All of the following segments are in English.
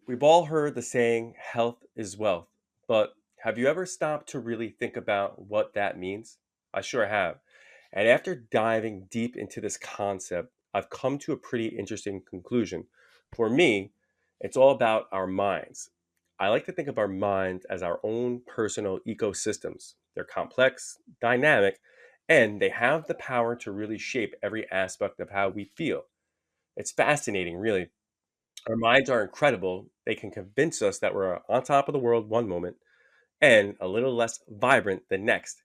We've all heard the saying, health is wealth, but have you ever stopped to really think about what that means? I sure have. And after diving deep into this concept, I've come to a pretty interesting conclusion. For me, it's all about our minds. I like to think of our minds as our own personal ecosystems. They're complex, dynamic, and they have the power to really shape every aspect of how we feel. It's fascinating, really. Our minds are incredible. They can convince us that we're on top of the world one moment and a little less vibrant the next.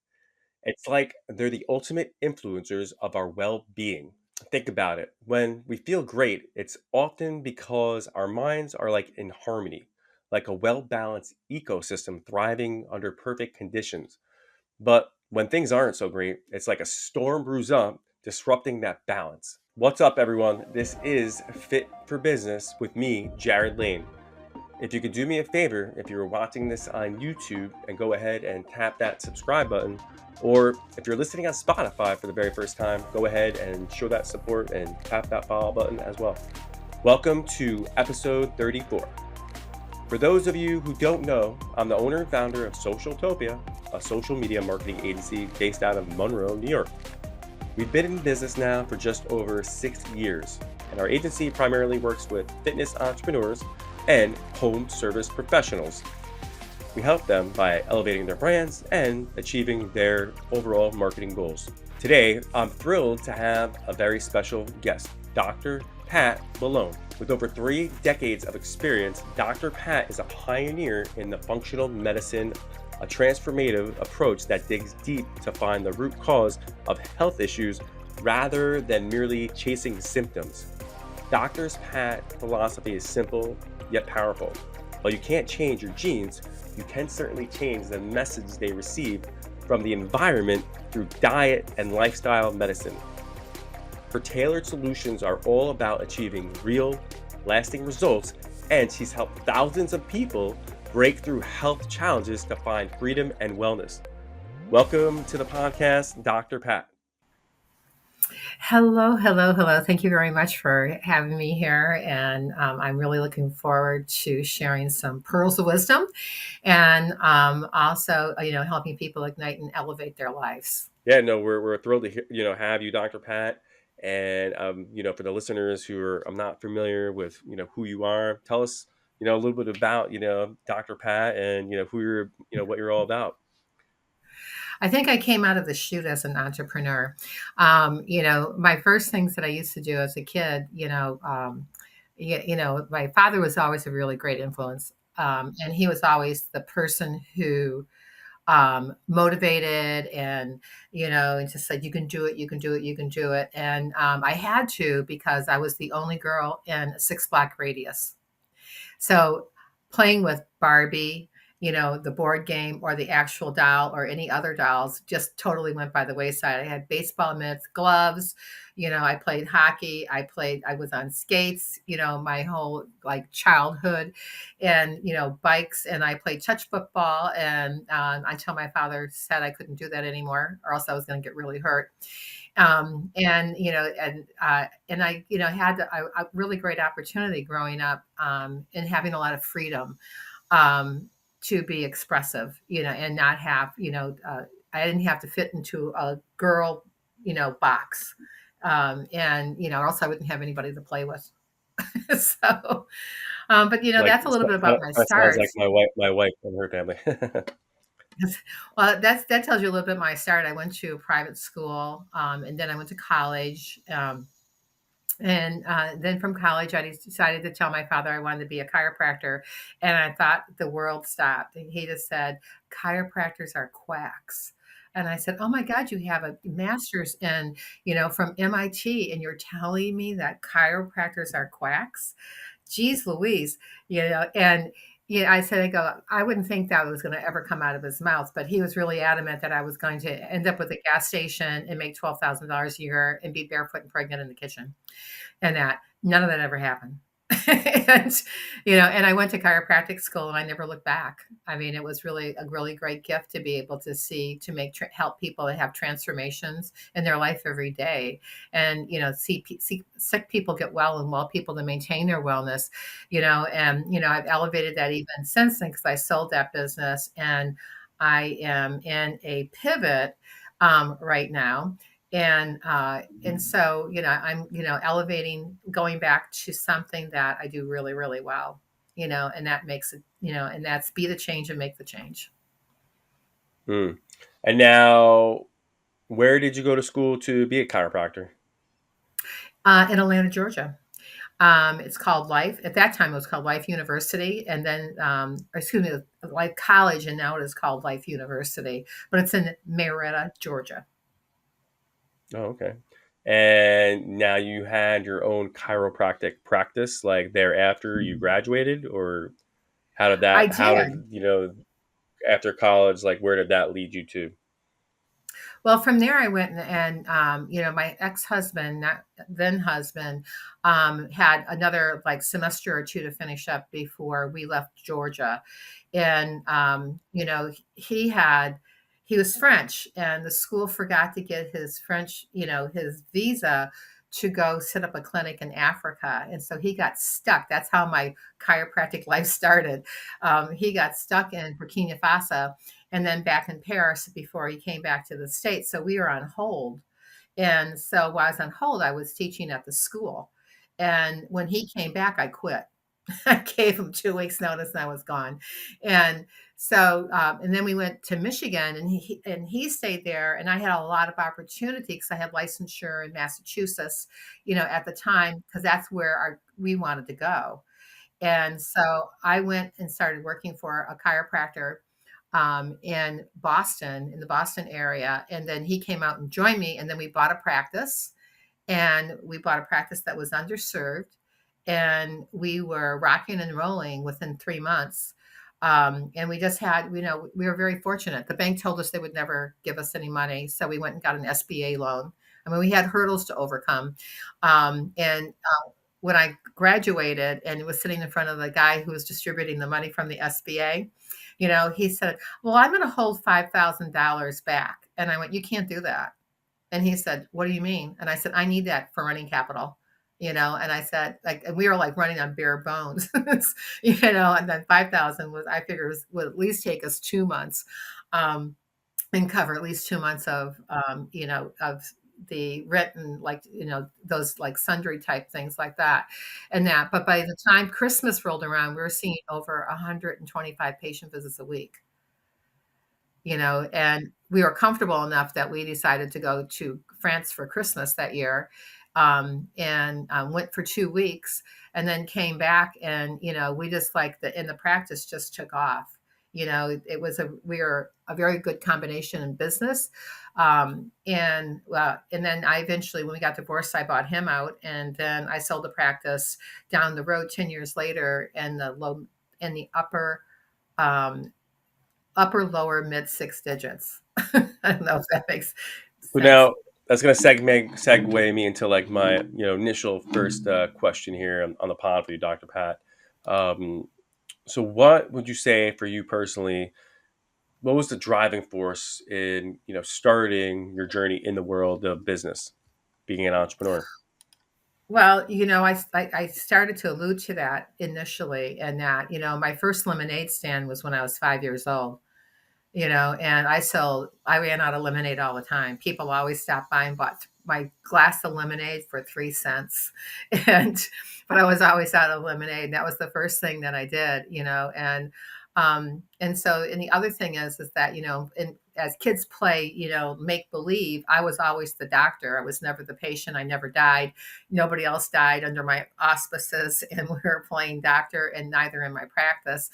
It's like they're the ultimate influencers of our well being. Think about it. When we feel great, it's often because our minds are like in harmony, like a well balanced ecosystem thriving under perfect conditions. But when things aren't so great, it's like a storm brews up, disrupting that balance. What's up, everyone? This is Fit for Business with me, Jarod Lehn. If you could do me a favor, if you're watching this on YouTube, and go ahead and tap that subscribe button, or if you're listening on Spotify for the very first time, go ahead and show that support and tap that follow button as well. Welcome to episode 34. For those of you who don't know, I'm the owner and founder of Socialtopia, a social media marketing agency based out of Monroe, New York. We've been in business now for just over 6 years, and our agency primarily works with fitness entrepreneurs and home service professionals. We help them by elevating their brands and achieving their overall marketing goals. Today, I'm thrilled to have a very special guest, Dr. Pat Malone. With over 3 decades of experience, Dr. Pat is a pioneer in the functional medicine, a transformative approach that digs deep to find the root cause of health issues rather than merely chasing symptoms. Dr. Pat's philosophy is simple yet powerful. While you can't change your genes, you can certainly change the message they receive from the environment through diet and lifestyle medicine. Her tailored solutions are all about achieving real, lasting results, and she's helped thousands of people break through health challenges to find freedom and wellness. Welcome to the podcast, Dr. Pat. Hello, hello, hello. Thank you very much for having me here. And I'm really looking forward to sharing some pearls of wisdom and also, helping people ignite and elevate their lives. Yeah, no, we're thrilled to have you, Dr. Pat. And for the listeners who are I'm not familiar with who you are, tell us a little bit about Dr. Pat and who you're what you're all about. I think I came out of the chute as an entrepreneur. My first things that I used to do as a kid, my father was always a really great influence. And he was always the person who motivated and just said, you can do it, you can do it, you can do it. And I had to because I was the only girl in a 6 block radius. So playing with Barbie, the board game or the actual doll or any other dolls just totally went by the wayside. I had baseball mitts, gloves, I played hockey, I was on skates, my whole like childhood and, bikes, and I played touch football and until my father said I couldn't do that anymore or else I was going to get really hurt. And I, had a really great opportunity growing up and having a lot of freedom to be expressive, and not have, I didn't have to fit into a girl, box. Or else I wouldn't have anybody to play with. So, but Like that's a little bit about my that sounds like start. my wife and her family. Well, that tells you a little bit my start. I went to a private school, and then I went to college. And then from college, I decided to tell my father I wanted to be a chiropractor. And I thought the world stopped. And he just said, chiropractors are quacks. And I said, oh my God, you have a master's in, from MIT, and you're telling me that chiropractors are quacks? Geez Louise, and yeah, I wouldn't think that was going to ever come out of his mouth, but he was really adamant that I was going to end up with a gas station and make $12,000 a year and be barefoot and pregnant in the kitchen. And that none of that ever happened. And, and I went to chiropractic school and I never looked back. I mean, it was really a really great gift to be able to see, to help people that have transformations in their life every day. And, see sick people get well and well people to maintain their wellness, and, I've elevated that even since then because I sold that business and I am in a pivot right now, and so, I'm, elevating, going back to something that I do really, really well, and that makes it, and that's be the change and make the change. Mm. And now, where did you go to school to be a chiropractor? In Atlanta, Georgia. It's called Life. At that time, it was called Life University, and then, excuse me, Life College, and now it is called Life University. But it's in Marietta, Georgia. Oh, okay. And now you had your own chiropractic practice, like thereafter you graduated, or I how did. did, after college, like where did that lead you to? Well, from there, I went my ex-husband, not then husband, had another like semester or two to finish up before we left Georgia. And, he was French and the school forgot to get his French, his visa to go set up a clinic in Africa. And so he got stuck. That's how my chiropractic life started. He got stuck in Burkina Faso and then back in Paris before he came back to the States. So we were on hold. And so while I was on hold, I was teaching at the school. And when he came back, I quit. I gave him 2 weeks notice and I was gone. And so, and then we went to Michigan and he stayed there. And I had a lot of opportunity because I had licensure in Massachusetts, at the time, because that's where we wanted to go. And so I went and started working for a chiropractor in Boston, in the Boston area. And then he came out and joined me. And then we bought a practice and we bought a practice that was underserved. And we were rocking and rolling within 3 months. And we just had, we were very fortunate. The bank told us they would never give us any money. So we went and got an SBA loan. I mean, we had hurdles to overcome. And when I graduated and was sitting in front of the guy who was distributing the money from the SBA, he said, "Well, I'm going to hold $5,000 back." And I went, "You can't do that." And he said, "What do you mean?" And I said, "I need that for running capital." And I said, like, and we were like running on bare bones, and then 5,000 was, I figured would at least take us 2 months. Um, and cover at least 2 months of the rent and like, those like sundry type things like that and that. But by the time Christmas rolled around, we were seeing over 125 patient visits a week, and we were comfortable enough that we decided to go to France for Christmas that year, and went for 2 weeks and then came back and, we just like the practice just took off. It was we were a very good combination in business. And then I eventually, when we got divorced, I bought him out and then I sold the practice down the road 10 years later in the um, upper, lower, mid six digits. I don't know if that makes So sense. now that's going to segue me into like my initial first question here on the pod for you, Dr. Pat. Um, so what would you say for you personally? What was the driving force in starting your journey in the world of business, being an entrepreneur? Well, I started to allude to that initially, and that, my first lemonade stand was when I was 5 years old. And I ran out of lemonade all the time. People always stopped by and bought my glass of lemonade for 3 cents. And, but I was always out of lemonade. That was the first thing that I did, and so, and the other thing is that, as kids play, make believe, I was always the doctor. I was never the patient. I never died. Nobody else died under my auspices. And we were playing doctor and neither in my practice.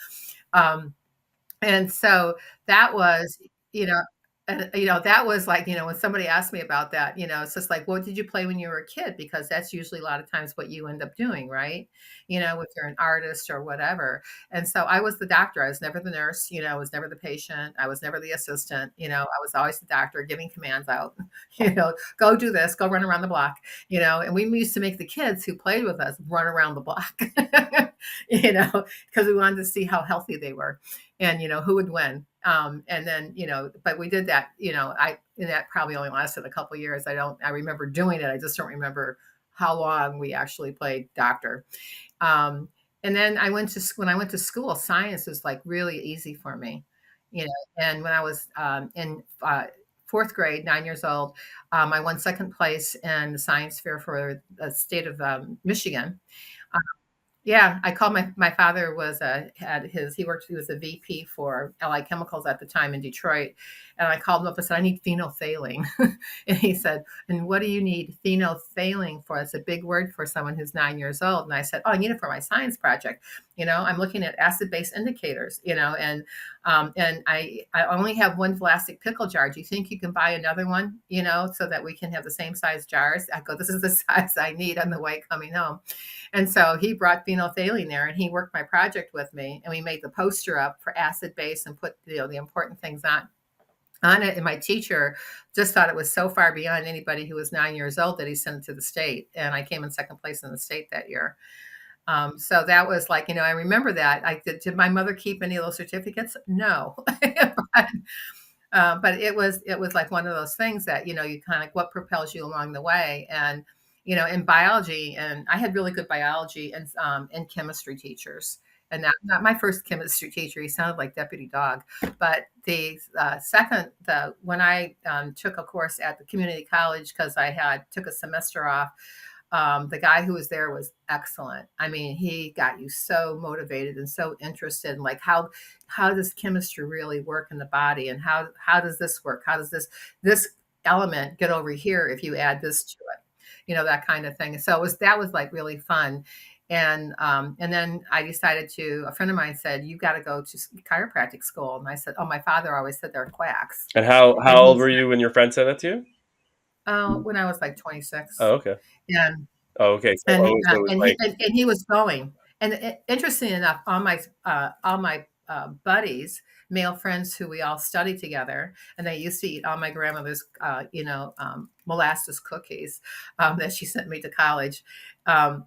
And so that was, you know, And, you know, that was like, you know, when somebody asked me about that, you know, it's just like, what did you play when you were a kid? Because that's usually a lot of times what you end up doing, right? You know, if you're an artist or whatever. And so I was the doctor. I was never the nurse, you know, I was never the patient. I was never the assistant. You know, I was always the doctor giving commands out, you know, go do this, go run around the block, you know. And we used to make the kids who played with us run around the block, you know, because we wanted to see how healthy they were and you know who would win. And then you know, but we did that. You know, I and that probably only lasted a couple years. I remember doing it. I just don't remember how long we actually played doctor. Um, and then when I went to school, science was like really easy for me. You know, and when I was in fourth grade, 9 years old, I won second place in the science fair for the state of Michigan. Yeah, I called my father was had his he was a VP for Allied Chemicals at the time in Detroit, and I called him up and said, "I need phenolphthalein," and he said, "And what do you need phenolphthalein for?" It's a big word for someone who's 9 years old, and I said, "Oh, I need it for my science project. You know, I'm looking at acid-base indicators. You know, and I only have one plastic pickle jar. Do you think you can buy another one? You know, so that we can have the same size jars?" I go, "This is the size I need on the way coming home." And so he brought phenolphthalein there and he worked my project with me and we made the poster up for acid base and put you know the important things on it. And my teacher just thought it was so far beyond anybody who was 9 years old that he sent it to the state. And I came in second place in the state that year. So that was like, you know, I remember that. Did my mother keep any of those certificates? No. But it was like one of those things that you know you kind of what propels you along the way and you know in biology and I had really good biology and chemistry teachers and not my first chemistry teacher he sounded like deputy dog but the second the when I took a course at the community college because I had took a semester off the guy who was there was excellent. I mean, he got you so motivated and so interested in like how does chemistry really work in the body and how does this work? How does this element get over here if you add this to it? You know, that kind of thing. So it was that was like really fun. And then I decided to a friend of mine said, "You got to go to chiropractic school." And I said, "Oh, my father always said they're quacks." And how And he old were said, you when your friend said that to you? "Oh, when I was like Oh, 26." okay. And Oh, okay. So, And oh, so it was like and he was going. And interesting enough, all my buddies, male friends who we all studied together, and they used to eat all my grandmother's, you know, molasses cookies that she sent me to college. Um,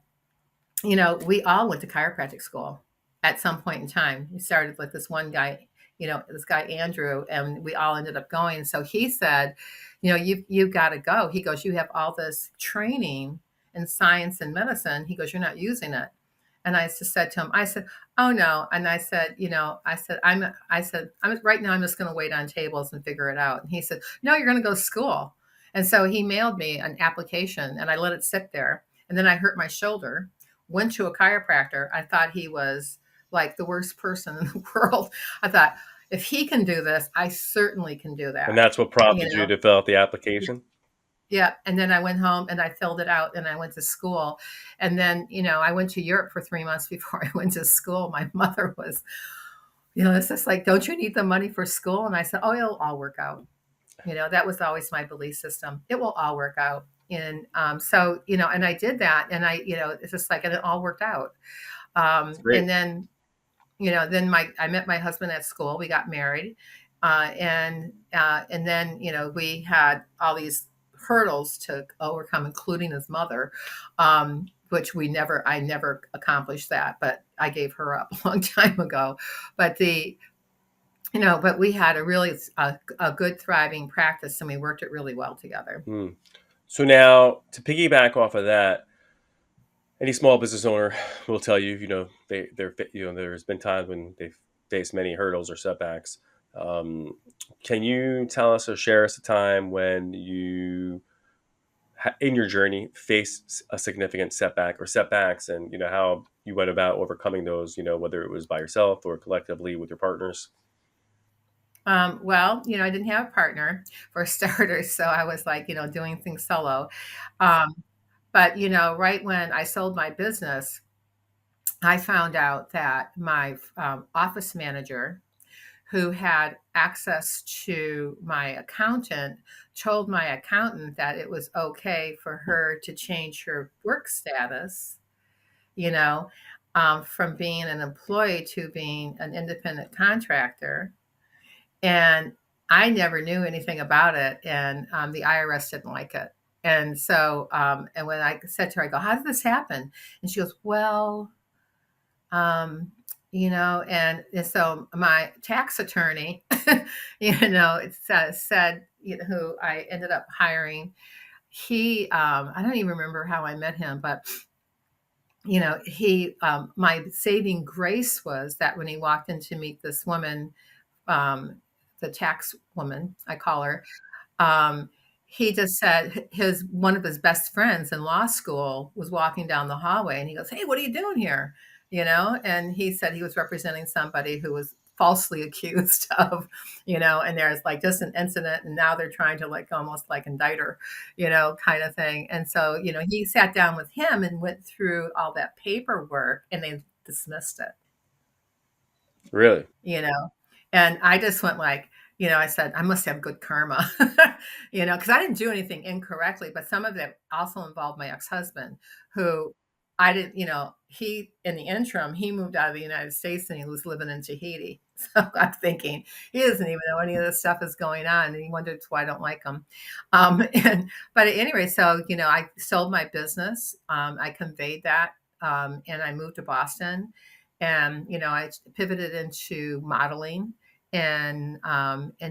you know, we all went to chiropractic school at some point in time. We started with this one guy, you know, this guy Andrew, and we all ended up going. So he said, you know, you've got to go. He goes, you have all this training in science and medicine. He goes, you're not using it. And I just said to him, I said, oh no. And I said, you know, I said, I'm right now. I'm just going to wait on tables and figure it out. And he said, no, you're going to go to school. And so he mailed me an application, and I let it sit there. And then I hurt my shoulder went to a chiropractor. I thought he was like the worst person in the world. I thought, if he can do this, I certainly can do and that. that's what You prompted you know? to fill out the application? Yeah. And then I went home and I filled it out and I went to school. And then, you know, I went to Europe for 3 months before I went to school. My mother was, you know, it's just like, don't you need the money for school? And I said, oh, it'll all work out. You know, that was always my belief system. It will all work out. And so, you know, and I did that. And I, you know, it's just like, and it all worked out. That's great. And then, you know, then I met my husband at school. We got married, and then you know we had all these hurdles to overcome, including his mother, which I never accomplished that, but I gave her up a long time ago. But you know, but we had a really a good thriving practice, and we worked it really well together. Hmm. So now to piggyback off of that, any small business owner will tell you, there's been times when they've faced many hurdles or setbacks. Um, can you tell us or share us a time when you, in your journey, faced a significant setback or setbacks, and how you went about overcoming those? Whether it was by yourself or collectively with your partners. Well, you know, I didn't have a partner for starters, so I was like, you know, doing things solo. Um, but you know, right when I sold my business, I found out that my office manager, who had access to my accountant told my accountant that it was okay for her to change her work status, you know, from being an employee to being an independent contractor. And I never knew anything about it, and the IRS didn't like it. And so, and when I said to her, I go, "How did this happen?" And she goes, "Well, and so my tax attorney, it said, who I ended up hiring, I don't even remember how I met him, but my saving grace was that when he walked in to meet this woman, um, the tax woman, I call her, um, he just said his one of his best friends in law school was walking down the hallway, and he goes, "Hey, what are you doing here?" And he said he was representing somebody who was falsely accused of, and there's like just an incident, and now they're trying to like almost like indict her, kind of thing. And so, he sat down with him and went through all that paperwork, and they dismissed it. Really? you know? And I just went like, I said, I must have good karma, because I didn't do anything incorrectly, but some of it also involved my ex-husband, who I didn't, in the interim, he moved out of the United States and he was living in Tahiti. So I'm thinking he doesn't even know any of this stuff is going on, and he wonders why I don't like him. But anyway, so I sold my business, I conveyed that, and I moved to Boston, and I pivoted into modeling, and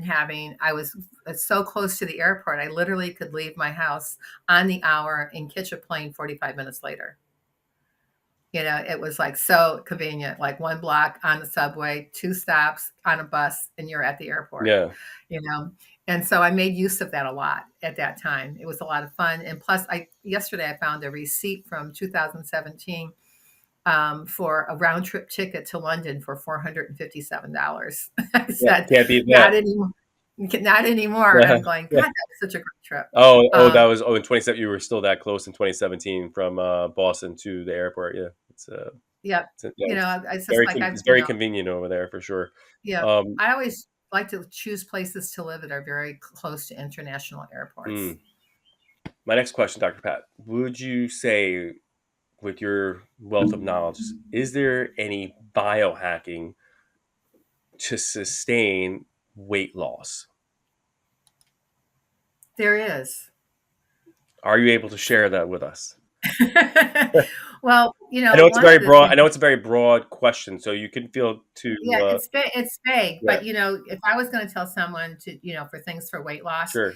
having I was so close to the airport, I literally could leave my house on the hour and catch a plane 45 minutes later. It was like so convenient, like one block on the subway, two stops on a bus, and you're at the airport. Yeah. you know and so I made use of that a lot at that time. It was a lot of fun, and plus I yesterday I found a receipt from 2017, for a round trip ticket to London for $457. I Yeah. said, Can't beat that. not anymore. Not anymore. And Yeah. I'm going, God, Yeah. that was such a great trip. That Um, was in 27. You were still that close in 2017 from Boston to the airport. Yeah, yeah, yeah, it's just like it's very convenient over there for sure. yeah, Um, I always like to choose places to live that are very close to international airports. hmm. My next question, Dr. Pat, would you say, with your wealth of knowledge, is there any biohacking to sustain weight loss? There is. Are you able to share that with us? Well, I know it's a one very of the broad. I things. know it's a very broad question, so you can feel to. Yeah, it's vague, Yeah, but, if I was gonna tell someone to, for things for weight loss, sure.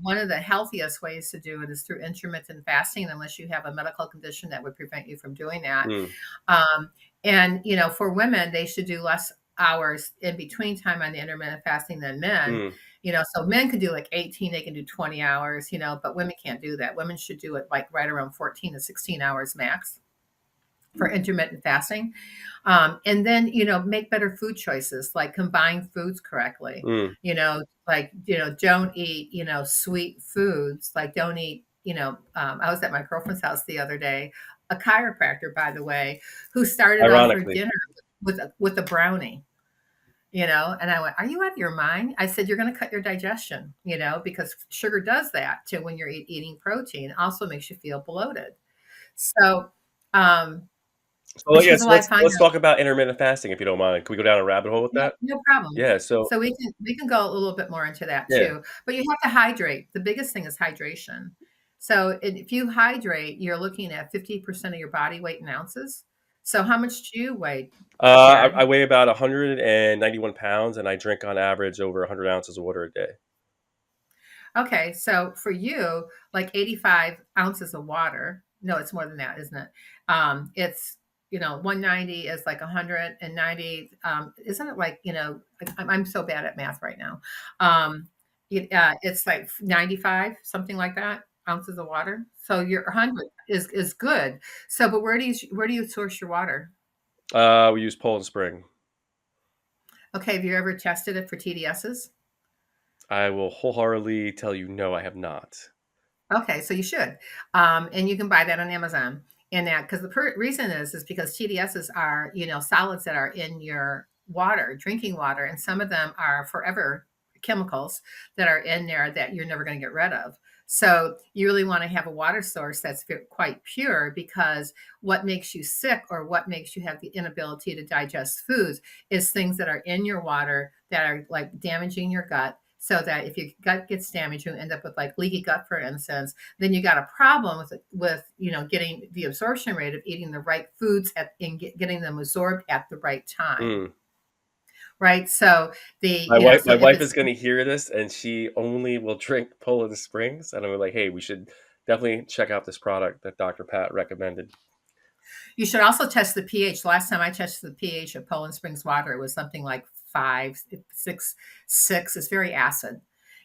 one of the healthiest ways to do it is through intermittent fasting, unless you have a medical condition that would prevent you from doing that. Mm, Um, and, for women, they should do less hours in between time on the intermittent fasting than men. mm, So men can do like 18, they can do 20 hours, but women can't do that. Women should do it like right around 14 to 16 hours max for intermittent fasting. And then, make better food choices, like combine foods correctly. mm. Don't eat, sweet foods. Like don't eat, I was at my girlfriend's house the other day, a chiropractor, by the way, who started off her Ironically, dinner with a brownie. And I went, "Are you out of your mind?" I said, "You're going to cut your digestion, because sugar does that to when you're eating protein. It also makes you feel bloated." So, um, so she yeah, goes, so "Well, I find let's talk about intermittent fasting if you don't mind. Can we go down a rabbit hole with no, that? no problem. Yeah. So So we can go a little bit more into that yeah. too, but you have to hydrate. The biggest thing is hydration. So if you hydrate, you're looking at 50% of your body weight in ounces. So how much do you weigh, I Jared? weigh about 191 pounds, and I drink on average over 100 ounces of water a day. Okay, so for you, like 85 ounces of water. No, it's more than that, isn't it? It's 190 is like 190. Isn't it like I'm so bad at math right now. It's like 95, something like that, ounces of water. So your 100 is good. So, but where do you source your water? We use Poland Spring. Okay, have you ever tested it for TDSs? I will wholeheartedly tell you, no, I have not. Okay, so you should, and you can buy that on Amazon. And that because the reason is because TDSs are solids that are in your water, drinking water, and some of them are forever chemicals that are in there that you're never going to get rid of. So you really want to have a water source that's quite pure, because what makes you sick or what makes you have the inability to digest foods is things that are in your water that are like damaging your gut. So that if your gut gets damaged, you end up with like leaky gut, for instance, then you got a problem with getting the absorption rate of eating the right foods and getting them absorbed at the right time, Mm. right? So My wife, so my if wife it's is going to hear this, and she only will drink Poland Springs. And I'm like, hey, we should definitely check out this product that Dr. Pat recommended. You should also test the pH. Last time I tested the pH of Poland Springs water, it was something like 5, 6, 6. It's very acid,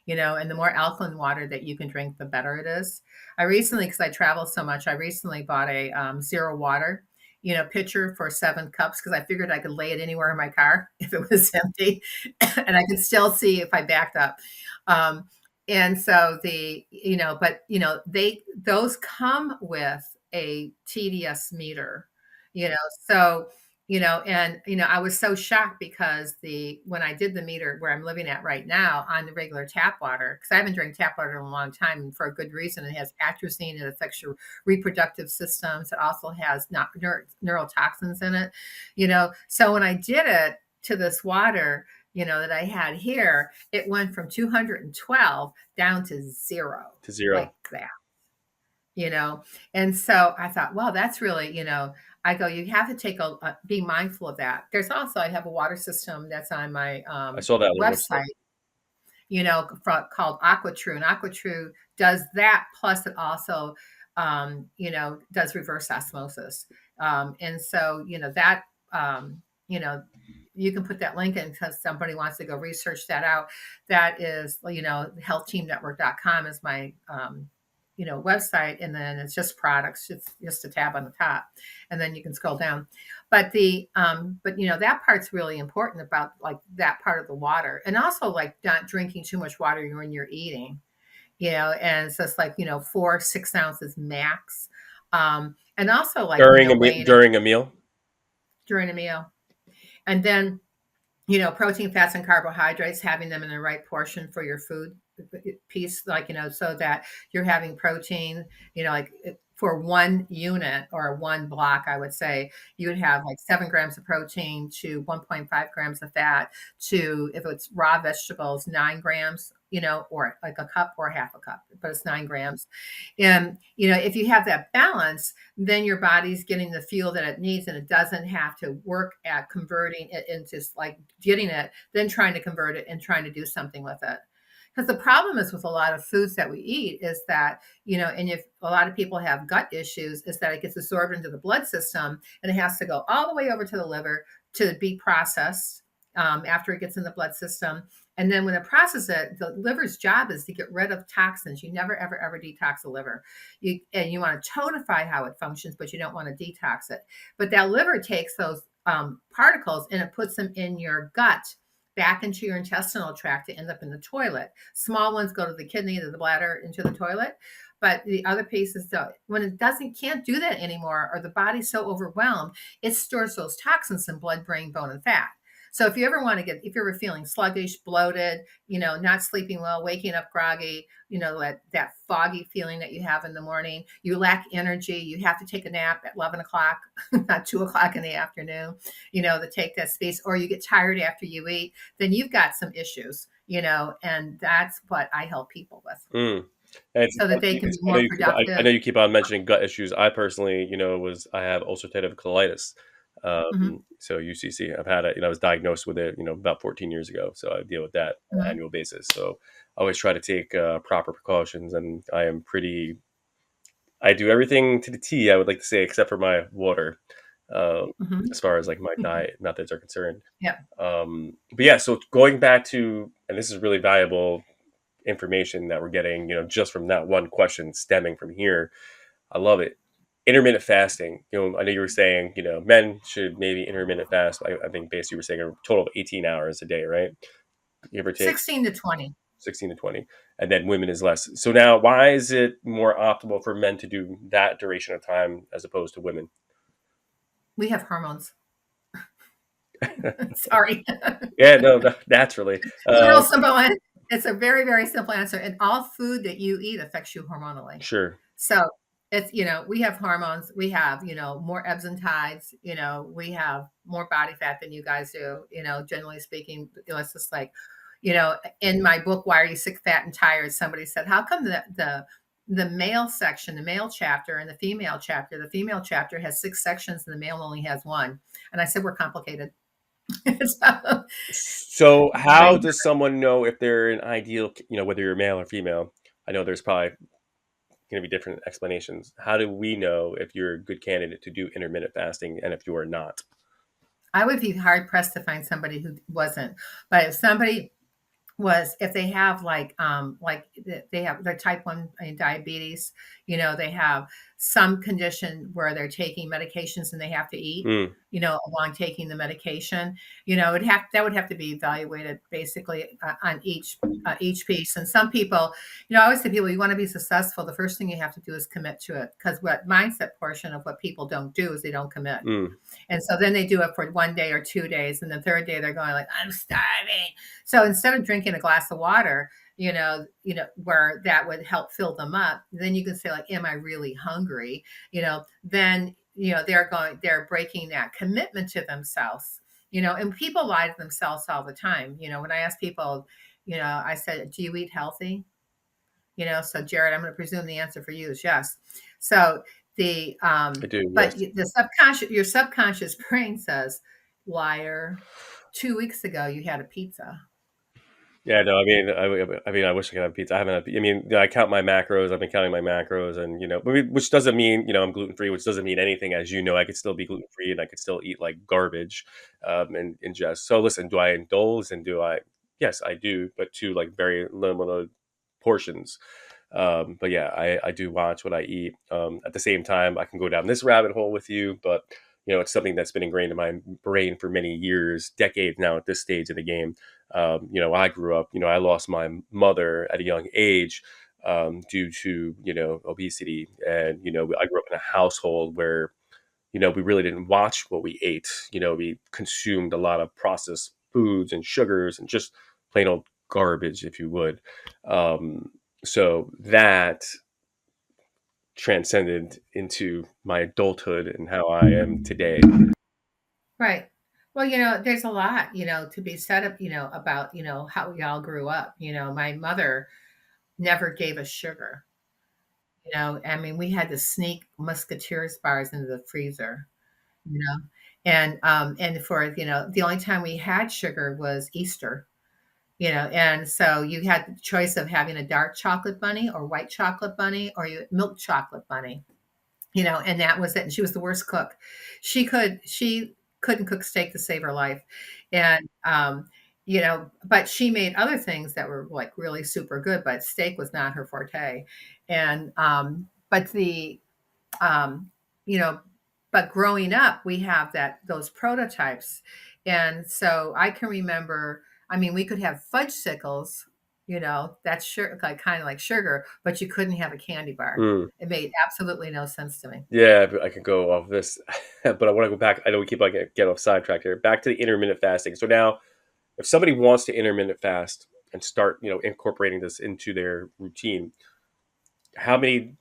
and the more alkaline water that you can drink, the better it is. I recently, because I travel so much, I recently bought a zero water, pitcher for 7 cups, because I figured I could lay it anywhere in my car if it was empty, and I could still see if I backed up. Um, and so but those come with a TDS meter, you know, so, I was so shocked because when I did the meter where I'm living at right now on the regular tap water, because I haven't drank tap water in a long time, and for a good reason. It has atrazine, it affects your reproductive systems. It also has not neurotoxins in it, So when I did it to this water, that I had here, it went from 212 down to zero, To zero. like that, you know? And so I thought, well, that's really, I go, you have to be mindful of that. There's also, I have a water system that's on my I saw that on your website. website, called AquaTrue. And AquaTrue does that. Plus it also, does reverse osmosis. And so, um, you know, you can put that link in because somebody wants to go research that out. That is, healthteamnetwork.com is my, website. And then it's just products. It's just a tab on the top. And then you can scroll down. But that part's really important about like that part of the water, and also like not drinking too much water when you're eating, and it's just like, 4, 6 ounces max. And also like, weighing it During a meal. during a meal. And then, protein, fats, and carbohydrates, having them in the right portion for your food piece, like, so that you're having protein, like for one unit or one block, I would say you would have like 7 grams of protein to 1.5 grams of fat to, if it's raw vegetables, 9 grams, or like a cup or half a cup, but it's 9 grams. And, if you have that balance, then your body's getting the fuel that it needs, and it doesn't have to work at converting it into like getting it, then trying to convert it and trying to do something with it. Because the problem is with a lot of foods that we eat is that, and if a lot of people have gut issues, is that it gets absorbed into the blood system and it has to go all the way over to the liver to be processed, after it gets in the blood system. And then when it processes it, the liver's job is to get rid of toxins. You never, ever, ever detox the liver. You want to tonify how it functions, but you don't want to detox it. But that liver takes those particles and it puts them in your gut, back into your intestinal tract to end up in the toilet. Small ones go to the kidney, to the bladder, into the toilet. But the other pieces don't. When it can't do that anymore, or the body's so overwhelmed, it stores those toxins in blood, brain, bone, and fat. So if you ever want to if you're feeling sluggish, bloated, not sleeping well, waking up groggy, that foggy feeling that you have in the morning, you lack energy, you have to take a nap at 11 o'clock, not 2 o'clock in the afternoon, to take that space, or you get tired after you eat, then you've got some issues, and that's what I help people with, Mm. And so that they can be I know more I productive. know you keep on mentioning gut issues. I personally, I have ulcerative colitis. Hmm. So UCC, I've had it. I was diagnosed with it, about 14 years ago. So I deal with that on an Hmm. annual basis. So I always try to take proper precautions, and I do everything to the T, I would like to say, except for my water, um, Hmm. as far as like my diet methods are concerned. Yeah. But yeah, so going back to, and this is really valuable information that we're getting, just from that one question stemming from here. I love it. Intermittent fasting. I know you were saying, men should maybe intermittent fast. I think basically you were saying a total of 18 hours a day, right? Give or take 16 to 20. 16 to 20. And then women is less. So now why is it more optimal for men to do that duration of time as opposed to women? We have hormones. Sorry. Yeah, no, no, naturally. It's a real simple one. It's a very, very simple answer, and all food that you eat affects you hormonally. Sure. So, it's we have hormones, we have, more ebbs and tides, we have more body fat than you guys do, generally speaking. It's just like, in my book, Why Are You Sick, Fat, and Tired? Somebody said, how come the male section, the male chapter, and the female chapter has 6 sections and the male only has 1? And I said, we're complicated. So, So, how brain does someone know if they're an ideal, whether you're male or female? I know there's probably going to be different explanations. How do we know if you're a good candidate to do intermittent fasting and if you are not? I would be hard pressed to find somebody who wasn't. But if somebody was, if they have they have their type 1 diabetes, they have some condition where they're taking medications and they have to eat, Mm, along taking the medication, that would have to be evaluated basically on each piece. And some people, I always say people, you want to be successful, the first thing you have to do is commit to it, because what mindset portion of what people don't do is they don't commit. mm, And so then they do it for 1 day or 2 days. And the third day they're going like, I'm starving. So instead of drinking a glass of water, where that would help fill them up, then you can say like, am I really hungry? Then, they're breaking that commitment to themselves, and people lie to themselves all the time. When I ask people, I said, do you eat healthy? So Jared, I'm going to presume the answer for you is yes. So the I do, but yes. your subconscious brain says, liar. 2 weeks ago you had a pizza. Yeah, no, I mean, I wish I could have pizza. I haven't had, I mean, I count my macros. I've been counting my macros, and which doesn't mean I'm gluten free, which doesn't mean anything. As you know, I could still be gluten free, and I could still eat like garbage, and ingest. So listen, do I indulge and do I? Yes, I do, but to like very limited portions. But yeah, I do watch what I eat. At the same time, I can go down this rabbit hole with you, but it's something that's been ingrained in my brain for many years, decades now at this stage of the game. I grew up, I lost my mother at a young age due to, obesity. And, I grew up in a household where, we really didn't watch what we ate. We consumed a lot of processed foods and sugars and just plain old garbage, if you would. Um, so that transcended into my adulthood and how I am today. Right. Well, there's a lot, to be said up, about, how we all grew up. My mother never gave us sugar. I mean, we had to sneak Musketeers bars into the freezer, you know, and for, the only time we had sugar was Easter, and so you had the choice of having a dark chocolate bunny or white chocolate bunny or milk chocolate bunny. And that was it. And she was the worst cook. She couldn't cook steak to save her life. And but she made other things that were like really super good, but steak was not her forte. And but the um, you know, but growing up, we have those prototypes. And so I can remember, I mean, we could have fudge sickles, that's sure like kind of like sugar, but you couldn't have a candy bar. Mm. It made absolutely no sense to me. Yeah, but I could go off this, but I want to go back. I know we keep like get off sidetrack here. Back to the intermittent fasting. So now, if somebody wants to intermittent fast and start, incorporating this into their routine, how many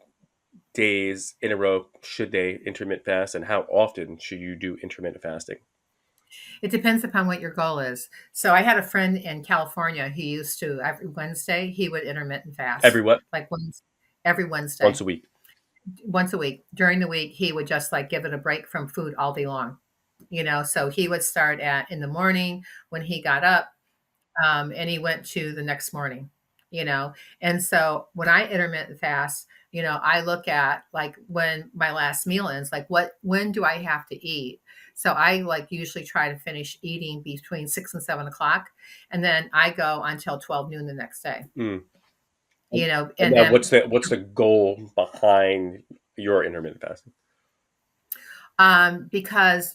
days in a row should they intermittent fast, and how often should you do intermittent fasting? It depends upon what your goal is. So I had a friend in California. He used to every Wednesday he would intermittent Every fast, what? like every Once Wednesday, a week. once a week. During the week, he would just like give it a break from food all day long. So he would start at in the morning when he got up, and he went to the next morning. You know, and so when I intermittent fast, I look at like when my last meal is, like when do I have to eat? So I like usually try to finish eating between 6 and 7 o'clock, and then I go until 12 noon the next day. Mm. And And now, then what's the goal behind your intermittent fasting? because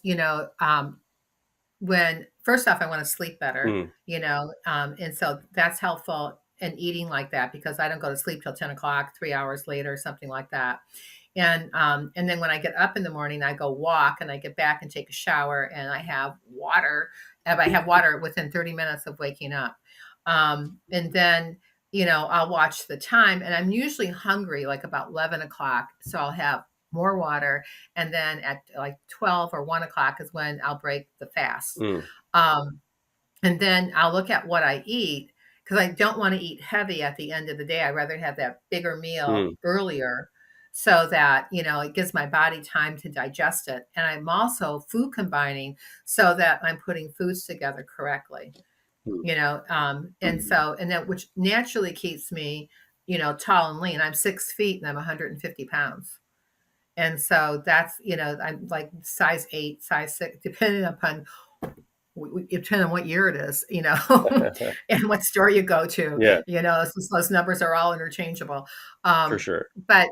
when first off I want to sleep better, Mm. and so that's helpful in eating like that because I don't go to sleep till 10 o'clock, 3 hours later, something like that. And then when I get up in the morning, I go walk and I get back and take a shower and I have water. If I have water within 30 minutes of waking up. And then, I'll watch the time and I'm usually hungry like about 11 o'clock. So I'll have more water. And then at like 12 or 1 o'clock is when I'll break the fast. Mm, Um, and then I'll look at what I eat because I don't want to eat heavy at the end of the day. I'd rather have that bigger meal mm, earlier so that, it gives my body time to digest it. And I'm also food combining so that I'm putting foods together correctly, mm, and that which naturally keeps me, tall and lean. I'm 6 feet and I'm 150 pounds. And so that's, I'm like size 8, size 6, depending upon depending on what year it is, and what store you go to, yeah, since those numbers are all interchangeable. for Um, sure. but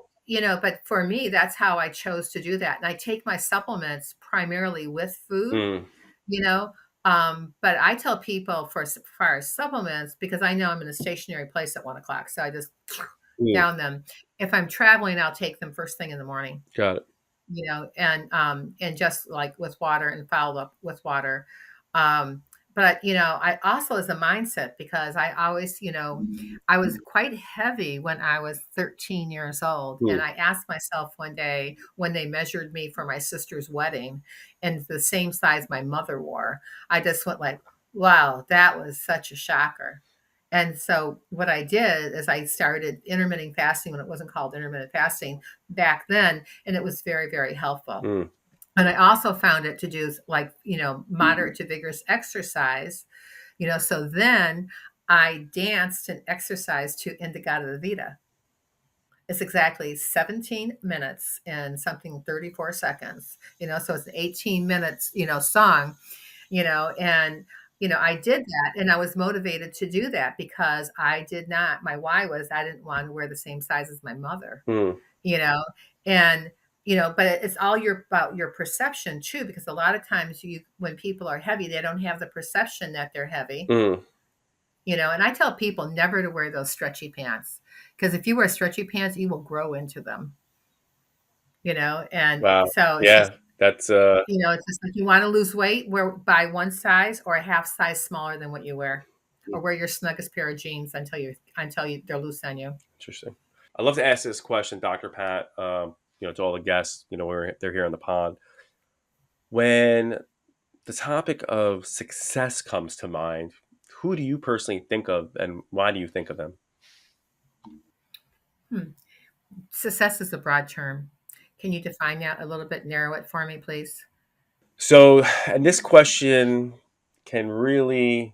for me, that's how I chose to do that. And I take my supplements primarily with food, Mm, you know. But I tell people for as far as supplements, because I know I'm in a stationary place at 1 o'clock, so I just mm, down them. If I'm traveling, I'll take them first thing in the morning, got it. and just like with water and follow up with water. Um, but I also as a mindset because I always, I was quite heavy when I was 13 years old, and Mm, I asked myself one day when they measured me for my sister's wedding, and the same size my mother wore, I just went like, "Wow, that was such a shocker." And so what I did is I started intermittent fasting when it wasn't called intermittent fasting back then, and it was very, very helpful. mm, And I also found it to do like, moderate to vigorous exercise, so then I danced and exercised to Indigata the Vita. It's exactly 17 minutes and something 34 seconds, so it's an 18 minutes, song, and I did that and I was motivated to do that because my why was I didn't want to wear the same size as my mother, mm, you know, and but it's all about your perception too, because a lot of times when people are heavy, they don't have the perception that they're heavy, mm. and I tell people never to wear those stretchy pants because if you wear stretchy pants, you will grow into them, and Wow. so it's just Yeah, that's it's just like you want to lose weight, wear buy one size or a half size smaller than what you wear, or wear your snuggest pair of jeans until they're loose on you. interesting. I love to ask this question, Dr. Pat. To all the guests, they're here on the pod. When the topic of success comes to mind, who do you personally think of, and why do you think of them? Hmm. Success is a broad term. Can you define that a little bit, narrow it for me, please? So, and this question can really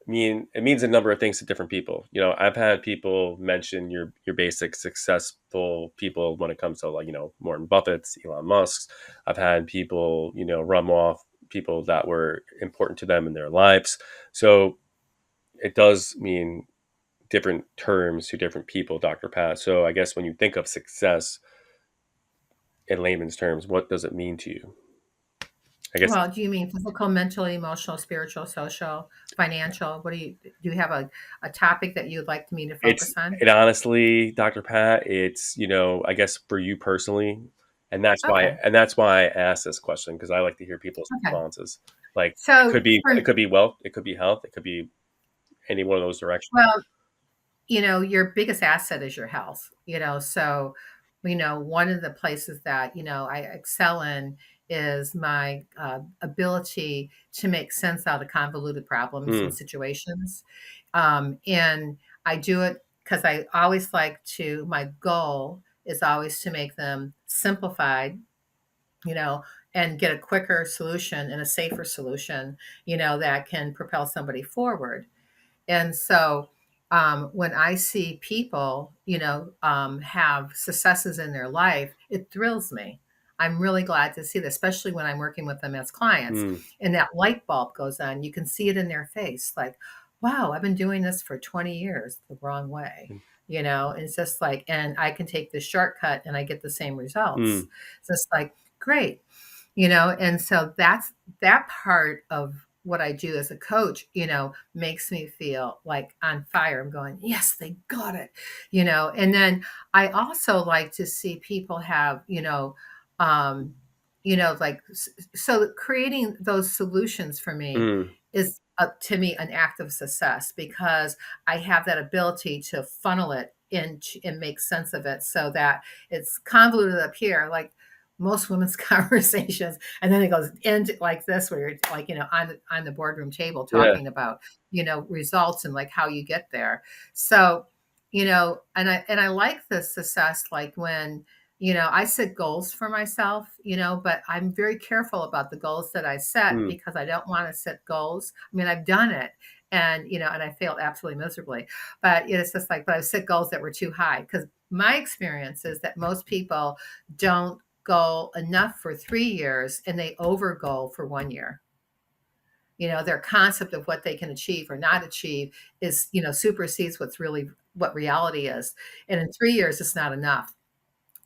mean it means a number of things to different people. I've had people mention your basic successful people when it comes to like Warren Buffett's, Elon Musk's. I've had people run off people that were important to them in their lives. So it does mean different terms to different people, Dr. Pat. So I guess when you think of success in layman's terms, what does it mean to you? I guess Well, do you mean physical, mental, emotional, spiritual, social, financial? Do you have a topic that you'd like me to focus on? it honestly, Dr. Pat, it's, I guess for you personally, Okay. and that's why I asked this question because I like to hear people's Okay. responses. Like So it could be wealth, it could be health, it could be any one of those directions. well, your biggest asset is your health, so, one of the places that, I excel in is my ability to make sense out of convoluted problems and Mm, situations. And I do it because my goal is always to make them simplified, you know, and get a quicker solution and a safer solution, that can propel somebody forward. And so when I see people, have successes in their life, it thrills me. I'm really glad to see that, especially when I'm working with them as clients mm, and that light bulb goes on. You can see it in their face like, wow, I've been doing this for 20 years the wrong way. mm, And it's just like, and I can take the shortcut and I get the same results. mm, It's just like, great. And so that's that part of what I do as a coach, makes me feel like on fire. I'm going, yes, they got it, And then I also like to see people have, um, like, so creating those solutions for me Mm, is, to me, an act of success, because I have that ability to funnel it in and make sense of it so that it's convoluted up here, like most women's conversations, and then it goes into like this, where you're like, on the boardroom table yeah. talking about, results and like how you get there. So, and I like the success, like when, I set goals for myself, but I'm very careful about the goals that I set, Mm, because I don't want to set goals. I mean, I've done it, and I failed absolutely miserably. But it's just like, but I've set goals that were too high, because my experience is that most people don't goal enough for 3 years, and they over goal for 1 year. Their concept of what they can achieve or not achieve is, supersedes what reality is. And in 3 years, it's not enough.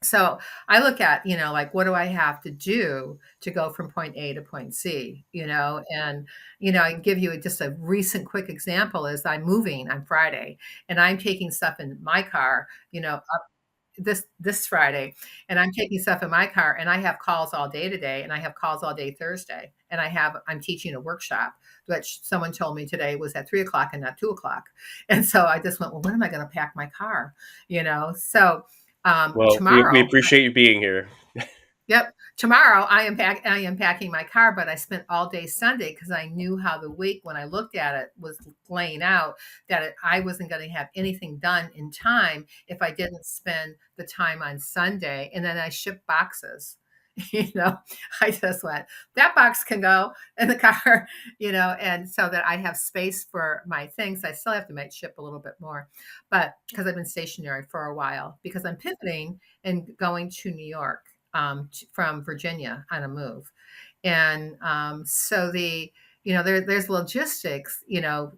So I look at, like, what do I have to do to go from point A to point C, and, I can give you just a recent quick example. Is I'm moving on Friday, and I'm taking stuff in my car, this Friday, and I'm taking stuff in my car, and I have calls all day today, and I have calls all day Thursday, and I'm teaching a workshop, which someone told me today was at 3 o'clock and not 2 o'clock. And so I just went, well, when am I going to pack my car? So well, we tomorrow, appreciate you being here. yep. Tomorrow I am packing my car, but I spent all day Sunday because I knew how the week, when I looked at it, was laying out, that I wasn't going to have anything done in time if I didn't spend the time on Sunday. And then I shipped boxes. You know, I just went, that box can go in the car, and so that I have space for my things. I still have to make ship a little bit more, but because I've been stationary for a while, because I'm pivoting and going to New York, from Virginia on a move. And so there's logistics,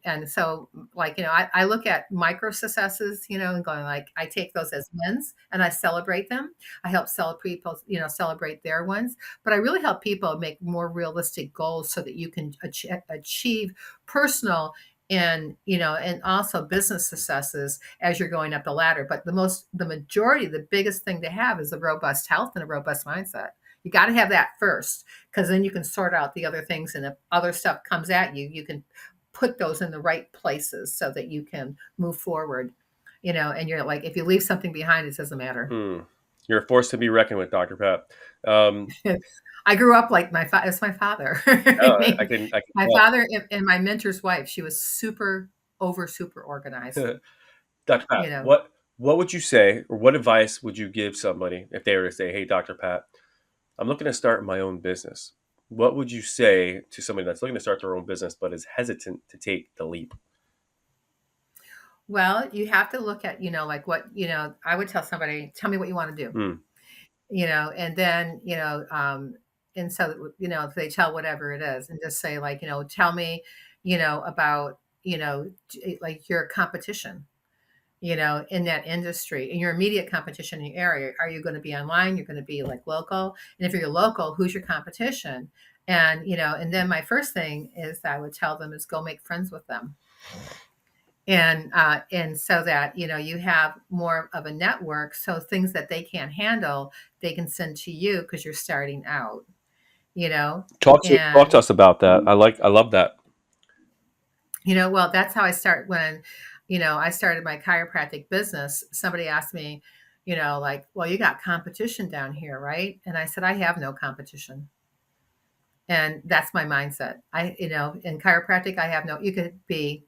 and so, like, I look at micro successes, and going, like, I take those as wins and I celebrate them. I help celebrate people, celebrate their ones, but I really help people make more realistic goals so that you can achieve personal and also business successes as you're going up the ladder. But the majority, the biggest thing to have is a robust health and a robust mindset. You got to have that first, because then you can sort out the other things. And if other stuff comes at you, you can put those in the right places so that you can move forward. And you're like, if you leave something behind, it doesn't matter. Hmm. You're a force to be reckoned with, Dr. Pat. Um, I grew up like it's my father. no, I mean, I can my father and my mentor's wife, she was super organized, tell. Dr. Pat, you know. what would you say, or what advice would you give somebody if they were to say, "Hey, Dr. Pat, I'm looking to start my own business." What would you say to somebody that's looking to start their own business but is hesitant to take the leap? Well, you have to look at, like, what, I would tell somebody, tell me what you want to do, Hmm. and then, and so, if they tell whatever it is, and just say, like, tell me, about, like, your competition, in that industry, in your immediate competition in your area. Are you going to be online? You're going to be like local. And if you're local, who's your competition? And then my first thing is I would tell them is go make friends with them. And so that, you have more of a network. So things that they can't handle, they can send to you because you're starting out, you know, Talk to and us about that. I love that. well, that's how I start. When, I started my chiropractic business, somebody asked me, like, well, you got competition down here, right? And I said, I have no competition. And that's my mindset. In chiropractic, I have no, you could be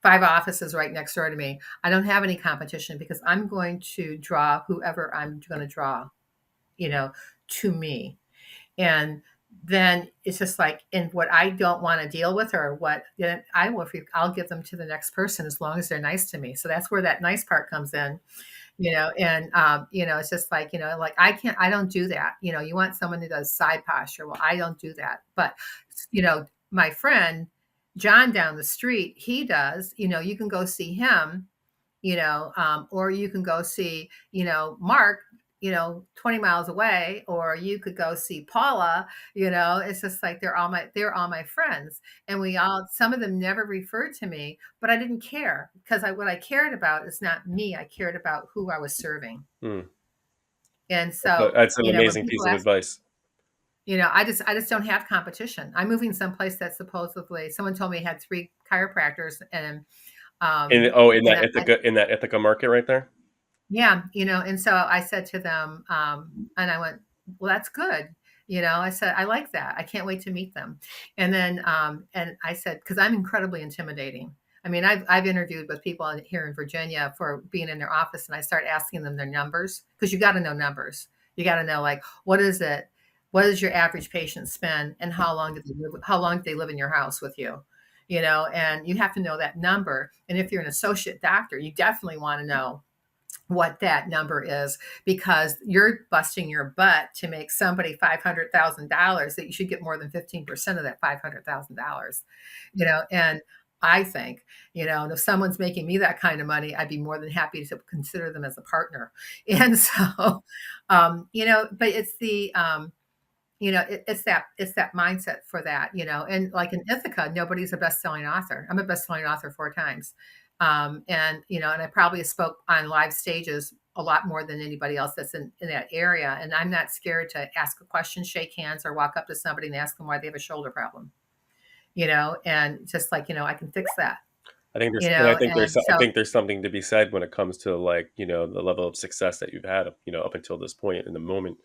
5 offices right next door to me. I don't have any competition, because I'm going to draw whoever I'm going to draw, you know, to me. And then it's just like, and what I don't want to deal with, or what, then I'll give them to the next person, as long as they're nice to me. So that's where that nice part comes in, and it's just like, like, I don't do that. You want someone who does side posture. Well, I don't do that. But my friend John down the street, he does. You can go see him, or you can go see, Mark. 20 miles away, or you could go see Paula. It's just like they're all my friends. And some of them never referred to me, but I didn't care, because what I cared about is not me. I cared about who I was serving. Mm. And so, That's an when amazing piece people of ask, advice. I just don't have competition. I'm moving someplace that supposedly someone told me had three chiropractors, and In um oh, in and that I Ithaca market right there? yeah, and so I said to them, and I went, well, that's good. I said, I like that. I can't wait to meet them. And then, and I said, because I'm incredibly intimidating. I mean, I've interviewed with people here in Virginia for being in their office, and I start asking them their numbers, because you got to know numbers. You got to know, like, what is it? What does your average patient spend, and how long do they live? How long do they live in your house with you? And you have to know that number. And if you're an associate doctor, you definitely want to know what that number is, because you're busting your butt to make somebody $500,000, that you should get more than 15% of that $500,000. And I think, and if someone's making me that kind of money, I'd be more than happy to consider them as a partner. And so, but it's that mindset for that. And like in Ithaca, nobody's a best-selling author. I'm a best-selling author 4 times. And I probably spoke on live stages a lot more than anybody else that's in that area. And I'm not scared to ask a question, shake hands, or walk up to somebody and ask them why they have a shoulder problem, and just like, I can fix that, and I so, think there's something to be said when it comes to, like, the level of success that you've had, up until this point in the moment,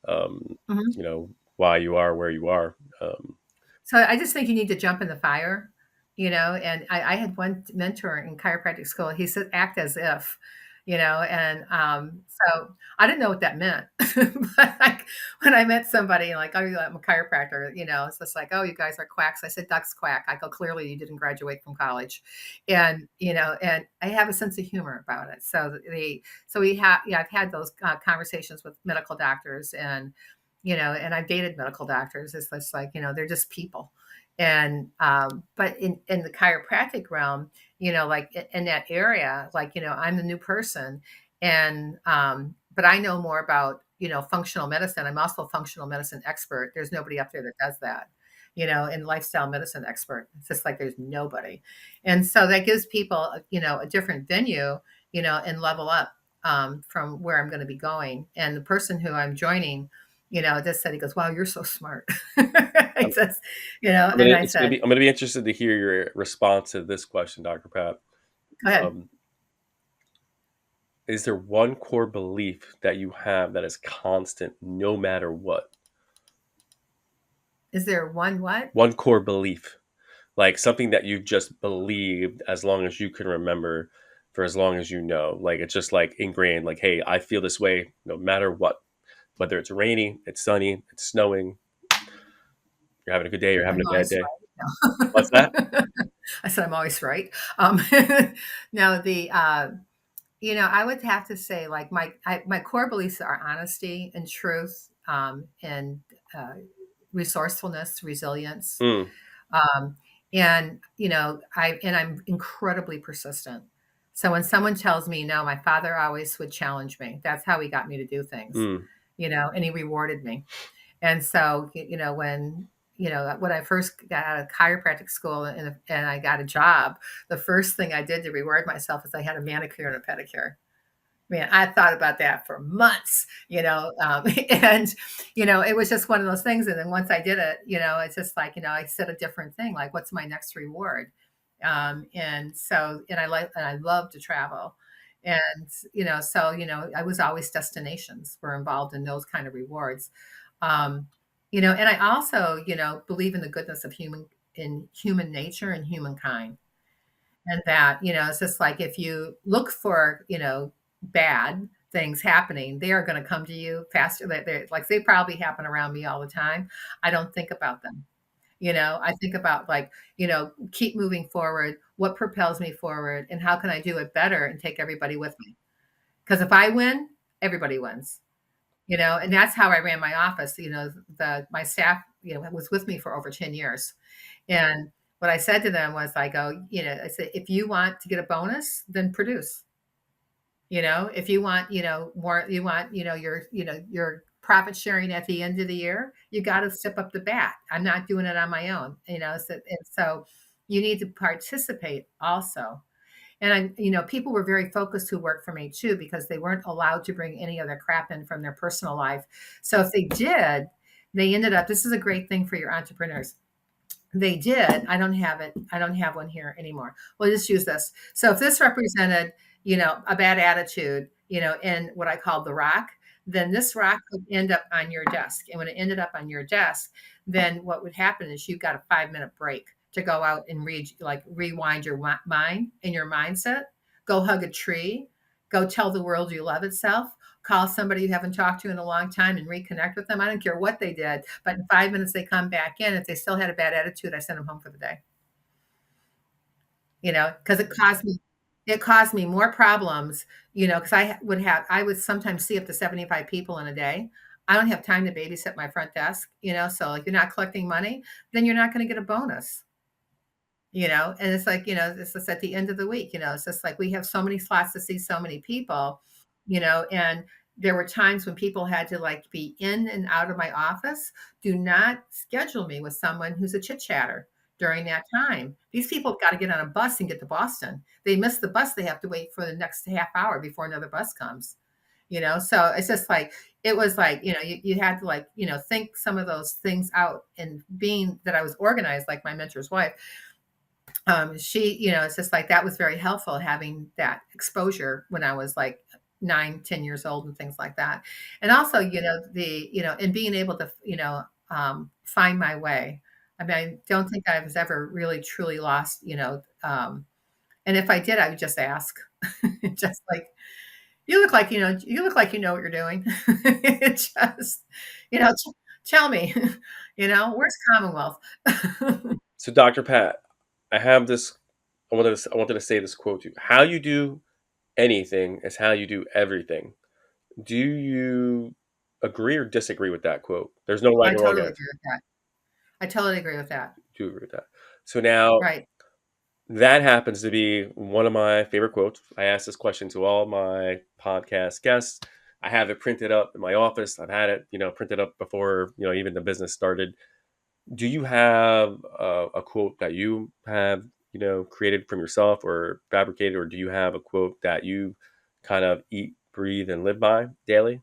um, mhm. you know, why you are where you are. So I just think you need to jump in the fire, and I had one mentor in chiropractic school. He said, act as if, and so I didn't know what that meant. But like when I met somebody like, oh, I'm a chiropractor, it's just like, oh, you guys are quacks. I said, ducks quack. I go, clearly you didn't graduate from college. And I have a sense of humor about it. So yeah, I've had those conversations with medical doctors, and I've dated medical doctors. It's just like, they're just people. And but in the chiropractic realm, like in that area, like, I'm the new person. And but I know more about, functional medicine. I'm also a functional medicine expert. There's nobody up there that does that. And lifestyle medicine expert. It's just like there's nobody. And so that gives people, a different venue, and level up from where I'm going to be going. And the person who I'm joining, just said, he goes, wow, you're so smart. He says, and I said, I'm gonna be interested to hear your response to this question, Dr. Pat. go ahead. Um, is there one core belief that you have that is constant no matter what? Is there one what? One core belief, like something that you've just believed as long as you can remember, for as long as you know. Like it's just like ingrained, like, hey, I feel this way no matter what. Whether it's rainy, it's sunny, it's snowing, you're having a good day, you're having I'm a bad always day. What's that? right. I said, I'm always right. No, I would have to say, like, my core beliefs are honesty and truth, and uh, resourcefulness, resilience. Mm, Um, and I'm incredibly persistent. So when someone tells me no, my father always would challenge me. That's how he got me to do things, mm. and he rewarded me. And so, when I first got out of chiropractic school, and I got a job, the first thing I did to reward myself is I had a manicure and a pedicure. Man, I thought about that for months, and it was just one of those things. And then once I did it, it's just like, I said a different thing, like, what's my next reward? And I love to travel, and I was always destinations were involved in those kind of rewards, and I also, believe in the goodness of human nature and humankind. And that, it's just like if you look for, bad things happening, they are going to come to you faster. Like they probably happen around me all the time. I don't think about them. I think about, like, keep moving forward. What propels me forward, and how can I do it better and take everybody with me? Because if I win, everybody wins. And that's how I ran my office. My staff, was with me for over 10 years. And what I said to them was, I said, if you want to get a bonus, then produce. If you want, more, you want, your profit sharing at the end of the year, you got to step up the bat. I'm not doing it on my own, and so you need to participate also. And people were very focused who worked for me too, because they weren't allowed to bring any other crap in from their personal life. So if they did, they ended up, this is a great thing for your entrepreneurs. They did. I don't have it. I don't have one here anymore. We'll just use this. So if this represented, a bad attitude, in what I call the rock, then this rock would end up on your desk. And when it ended up on your desk, then what would happen is you got a 5-minute break to go out and read, like rewind your mind and your mindset, go hug a tree, go tell the world you love itself, call somebody you haven't talked to in a long time and reconnect with them. I don't care what they did, but in 5 minutes they come back in. If they still had a bad attitude, I sent them home for the day. Because it caused me more problems. Because I would sometimes see up to 75 people in a day. I don't have time to babysit my front desk. So if you're not collecting money, then you're not going to get a bonus. And it's like, it's just at the end of the week, it's just like we have so many slots to see so many people, and there were times when people had to like be in and out of my office. Do not schedule me with someone who's a chit chatter during that time. These people have got to get on a bus and get to Boston. They miss the bus, they have to wait for the next half hour before another bus comes. So it's just like it was like, you had to like, think some of those things out, and being that I was organized like my mentor's wife, it's just like that was very helpful, having that exposure when I was like 9, 10 years old and things like that. And also, and being able to, find my way. I mean, I don't think I was ever really truly lost, and if I did, I would just ask, just like, you look like you know what you're doing. It just, tell me, where's Commonwealth? So, Dr. Pat, I have this. I wanted to say this quote to you. How you do anything is how you do everything. Do you agree or disagree with that quote? There's no right I or wrong totally answer. agree with that. I totally agree with that. Do you agree with that? So now Right. that happens to be one of my favorite quotes. I ask this question to all my podcast guests. I have it printed up in my office. I've had it, printed up before, even the business started. Do you have a quote that you have, created from yourself or fabricated, or do you have a quote that you kind of eat, breathe, and live by daily?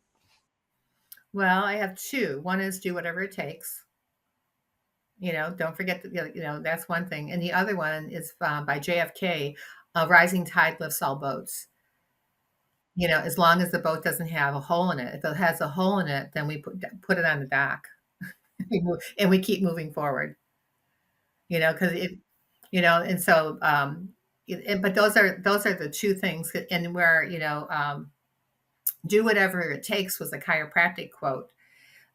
Well, I have 2. One is do whatever it takes. Don't forget that, that's one thing. And the other one is by JFK, rising tide lifts all boats. As long as the boat doesn't have a hole in it. If it has a hole in it, then we put it on the dock. And we keep moving forward. Because and so but those are the 2 things. And where, do whatever it takes was a chiropractic quote,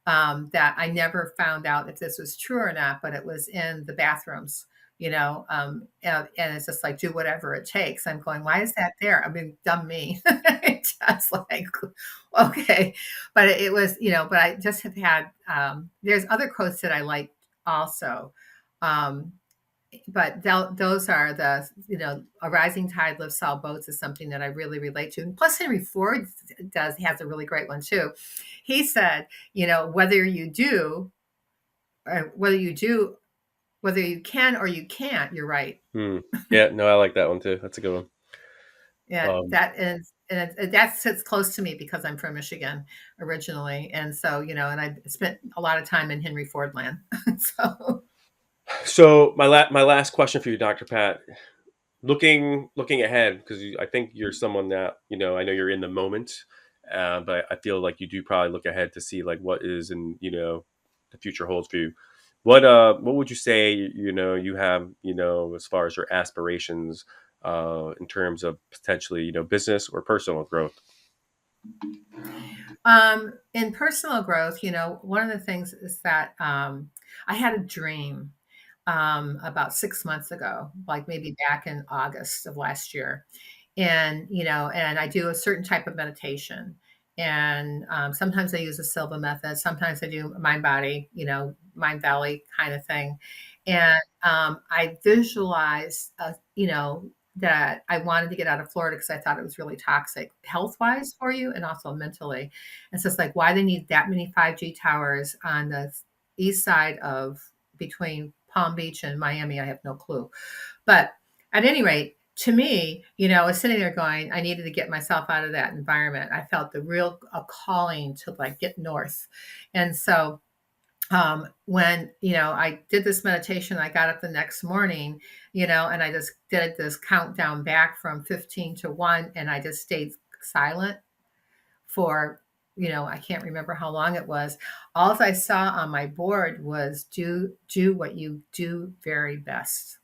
that I never found out if this was true or not, but it was in the bathrooms, and it's just like, do whatever it takes. I'm going, why is that there? I mean, dumb me. Just like, okay. But it was, but I just have had, there's other quotes that I like also. Um, but those are the, a rising tide lifts all boats is something that I really relate to. And plus, Henry Ford has a really great one too. He said, whether you do, or whether you can or you can't, you're right. Hmm. Yeah, no, I like that one too. That's a good Yeah, one. that is, and that sits close to me because I'm from Michigan originally, and so and I spent a lot of time in Henry Ford land. So So my last question for you, Dr. Pat, looking ahead, because I think you're someone that I know you're in the moment, but I feel like you do probably look ahead to see like what is and the future holds for you. What would you say you have as far as your aspirations in terms of potentially business or personal growth? in personal growth, one of the things is that I had a dream about 6 months ago, like maybe back in August of last year. And I do a certain type of meditation. And sometimes I use a Silva method. Sometimes I do mind body, mind valley kind of thing. And I visualize, that I wanted to get out of Florida because I thought it was really toxic health-wise for you and also mentally. And so it's like why they need that many 5G towers on the east side of between Palm Beach and Miami, I have no clue. But at any rate, to me, I was sitting there going, I needed to get myself out of that environment. I felt the real a calling to like get north. And so when I did this meditation, I got up the next morning, and I just did this countdown back from 15 to 1, and I just stayed silent for I can't remember how long it was. All I saw on my board was do what you do very best.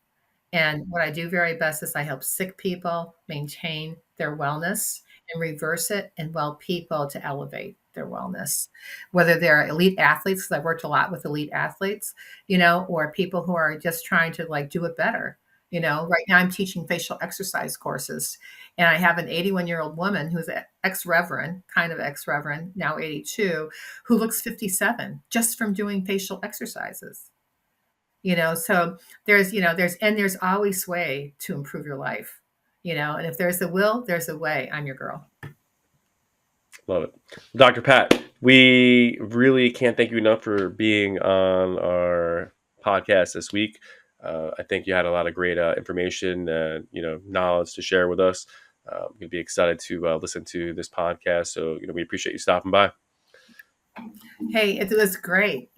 And what I do very best is I help sick people maintain their wellness and reverse it and well people to elevate their wellness. Whether they're elite athletes, because I've worked a lot with elite athletes, or people who are just trying to like do it better. Right now I'm teaching facial exercise courses and I have an 81-year-old woman who's an ex-reverend, kind of ex-reverend, now 82, who looks 57 just from doing facial exercises. So there's always way to improve your life, and if there's a will, there's a way. I'm your girl. Love it. Dr. Pat, we really can't thank you enough for being on our podcast this week. I think you had a lot of great information and knowledge to share with us. I'm going to be excited to listen to this podcast. So we appreciate you stopping by. Hey, it was great.